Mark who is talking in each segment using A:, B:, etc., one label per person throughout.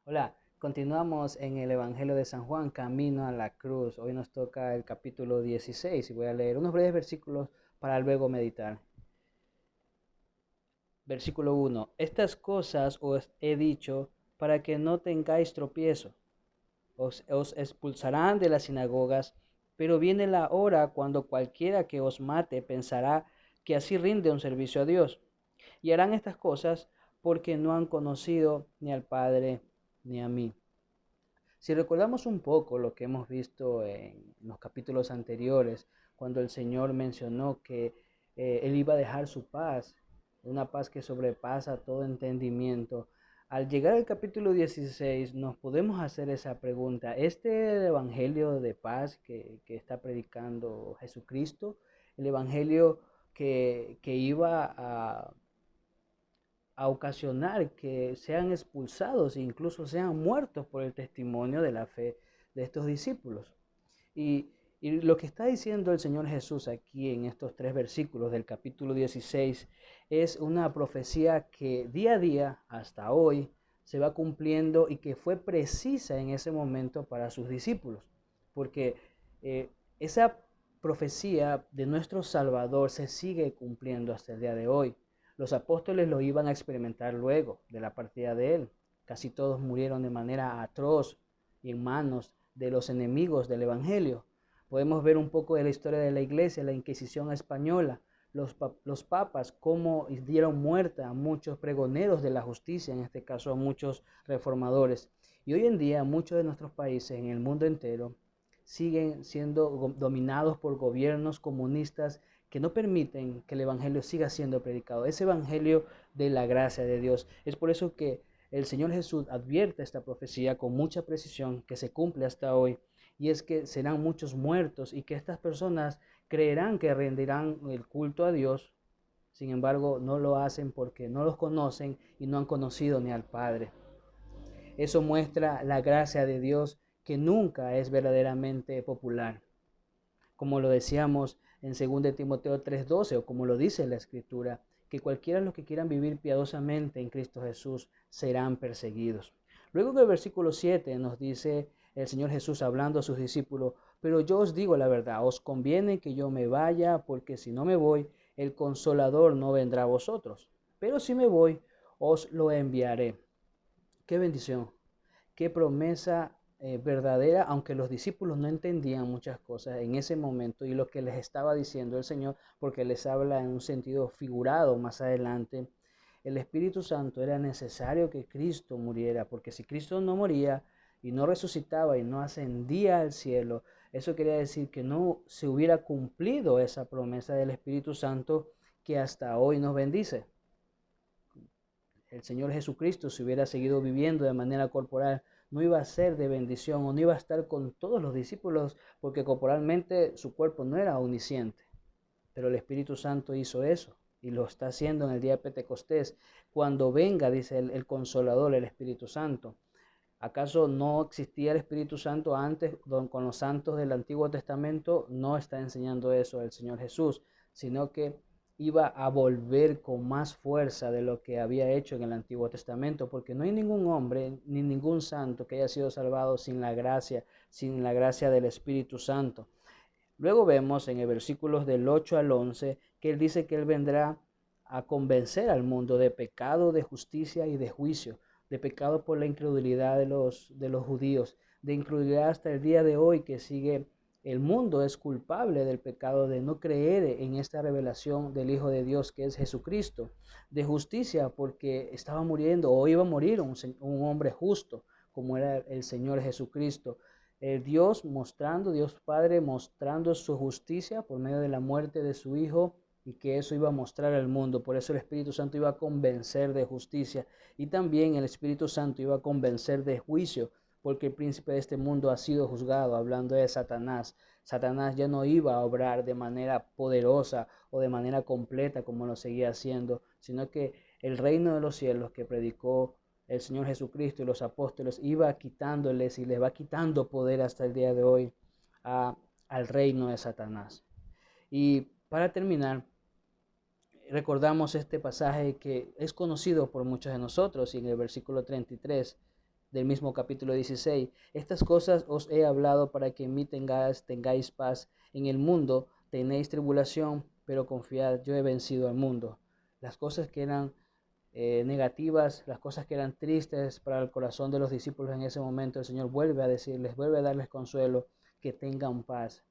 A: Hola, continuamos en el Evangelio de San Juan, camino a la cruz. Hoy nos toca el capítulo 16 y voy a leer unos breves versículos para luego meditar. Versículo 1. Estas cosas os he dicho para que no tengáis tropiezo. Os expulsarán de las sinagogas, pero viene la hora cuando cualquiera que os mate pensará que así rinde un servicio a Dios. Y harán estas cosas porque no han conocido ni al Padre ni a mí. Si recordamos un poco lo que hemos visto en los capítulos anteriores, cuando el Señor mencionó que Él iba a dejar su paz, una paz que sobrepasa todo entendimiento, al llegar al capítulo 16 nos podemos hacer esa pregunta. ¿Este evangelio de paz que está predicando Jesucristo, el evangelio que iba a ocasionar que sean expulsados e incluso sean muertos por el testimonio de la fe de estos discípulos? Y, y lo que está diciendo el Señor Jesús aquí en estos tres versículos del capítulo 16 es una profecía que día a día, hasta hoy, se va cumpliendo y que fue precisa en ese momento para sus discípulos. Porque esa profecía de nuestro Salvador se sigue cumpliendo hasta el día de hoy. Los apóstoles lo iban a experimentar luego de la partida de Él. Casi todos murieron de manera atroz y en manos de los enemigos del Evangelio. Podemos ver un poco de la historia de la iglesia, la Inquisición española, los papas, cómo dieron muerte a muchos pregoneros de la justicia, en este caso a muchos reformadores. Y hoy en día muchos de nuestros países en el mundo entero siguen siendo dominados por gobiernos comunistas que no permiten que el Evangelio siga siendo predicado. Ese Evangelio de la gracia de Dios. Es por eso que el Señor Jesús advierte esta profecía con mucha precisión que se cumple hasta hoy, y es que serán muchos muertos y que estas personas creerán que rendirán el culto a Dios. Sin embargo, no lo hacen porque no los conocen y no han conocido ni al Padre. Eso muestra la gracia de Dios que nunca es verdaderamente popular. Como lo decíamos en 2 Timoteo 3:12 o como lo dice la Escritura, que cualquiera de los que quieran vivir piadosamente en Cristo Jesús serán perseguidos. Luego en el versículo 7 nos dice el Señor Jesús hablando a sus discípulos: pero yo os digo la verdad, os conviene que yo me vaya, porque si no me voy, el Consolador no vendrá a vosotros. Pero si me voy, os lo enviaré. Qué bendición, qué promesa verdadera, aunque los discípulos no entendían muchas cosas en ese momento y lo que les estaba diciendo el Señor, porque les habla en un sentido figurado más adelante. El Espíritu Santo era necesario que Cristo muriera, porque si Cristo no moría y no resucitaba y no ascendía al cielo, eso quería decir que no se hubiera cumplido esa promesa del Espíritu Santo que hasta hoy nos bendice. El Señor Jesucristo, si hubiera seguido viviendo de manera corporal, no iba a ser de bendición o no iba a estar con todos los discípulos, porque corporalmente su cuerpo no era omnisciente. Pero el Espíritu Santo hizo eso y lo está haciendo en el día de Pentecostés. Cuando venga, dice el Consolador, el Espíritu Santo. ¿Acaso no existía el Espíritu Santo antes con los santos del Antiguo Testamento? No está enseñando eso el Señor Jesús, sino que iba a volver con más fuerza de lo que había hecho en el Antiguo Testamento, porque no hay ningún hombre ni ningún santo que haya sido salvado sin la gracia del Espíritu Santo. Luego vemos en el versículos del 8 al 11 que Él dice que Él vendrá a convencer al mundo de pecado, de justicia y de juicio, de pecado por la incredulidad de los judíos, de incredulidad hasta el día de hoy que sigue. El mundo es culpable del pecado de no creer en esta revelación del Hijo de Dios que es Jesucristo, de justicia porque estaba muriendo o iba a morir un hombre justo como era el Señor Jesucristo. Dios Padre mostrando su justicia por medio de la muerte de su Hijo, y que eso iba a mostrar al mundo. Por eso el Espíritu Santo iba a convencer de justicia y también el Espíritu Santo iba a convencer de juicio, porque el príncipe de este mundo ha sido juzgado, hablando de Satanás. Satanás ya no iba a obrar de manera poderosa o de manera completa como lo seguía haciendo, sino que el reino de los cielos que predicó el Señor Jesucristo y los apóstoles iba quitándoles y les va quitando poder hasta el día de hoy al reino de Satanás. Y para terminar, recordamos este pasaje que es conocido por muchos de nosotros, y en el versículo 33 del mismo capítulo 16. Estas cosas os he hablado para que en mí tengáis paz. En el mundo tenéis tribulación, pero confiad, yo he vencido al mundo. Las cosas que eran negativas, las cosas que eran tristes para el corazón de los discípulos en ese momento, el Señor vuelve a decirles, vuelve a darles consuelo, que tengan paz.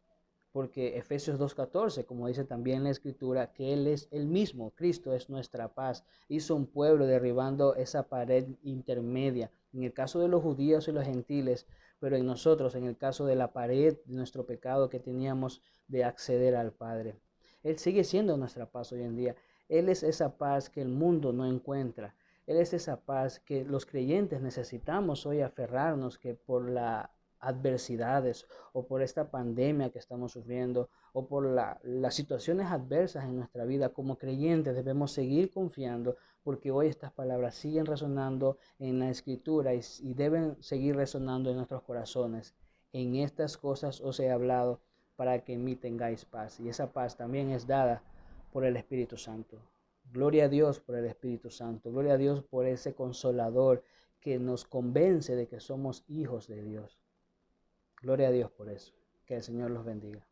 A: Porque Efesios 2:14, como dice también la Escritura, que Él es el mismo, Cristo es nuestra paz. Hizo un pueblo derribando esa pared intermedia, en el caso de los judíos y los gentiles, pero en nosotros, en el caso de la pared de nuestro pecado que teníamos de acceder al Padre. Él sigue siendo nuestra paz hoy en día. Él es esa paz que el mundo no encuentra. Él es esa paz que los creyentes necesitamos hoy aferrarnos, que por las adversidades o por esta pandemia que estamos sufriendo o por las situaciones adversas en nuestra vida como creyentes debemos seguir confiando, porque hoy estas palabras siguen resonando en la Escritura y deben seguir resonando en nuestros corazones. En estas cosas os he hablado para que en mí tengáis paz, y esa paz también es dada por el Espíritu Santo. Gloria a Dios por el Espíritu Santo. Gloria a Dios por ese consolador que nos convence de que somos hijos de Dios. Gloria a Dios por eso. Que el Señor los bendiga.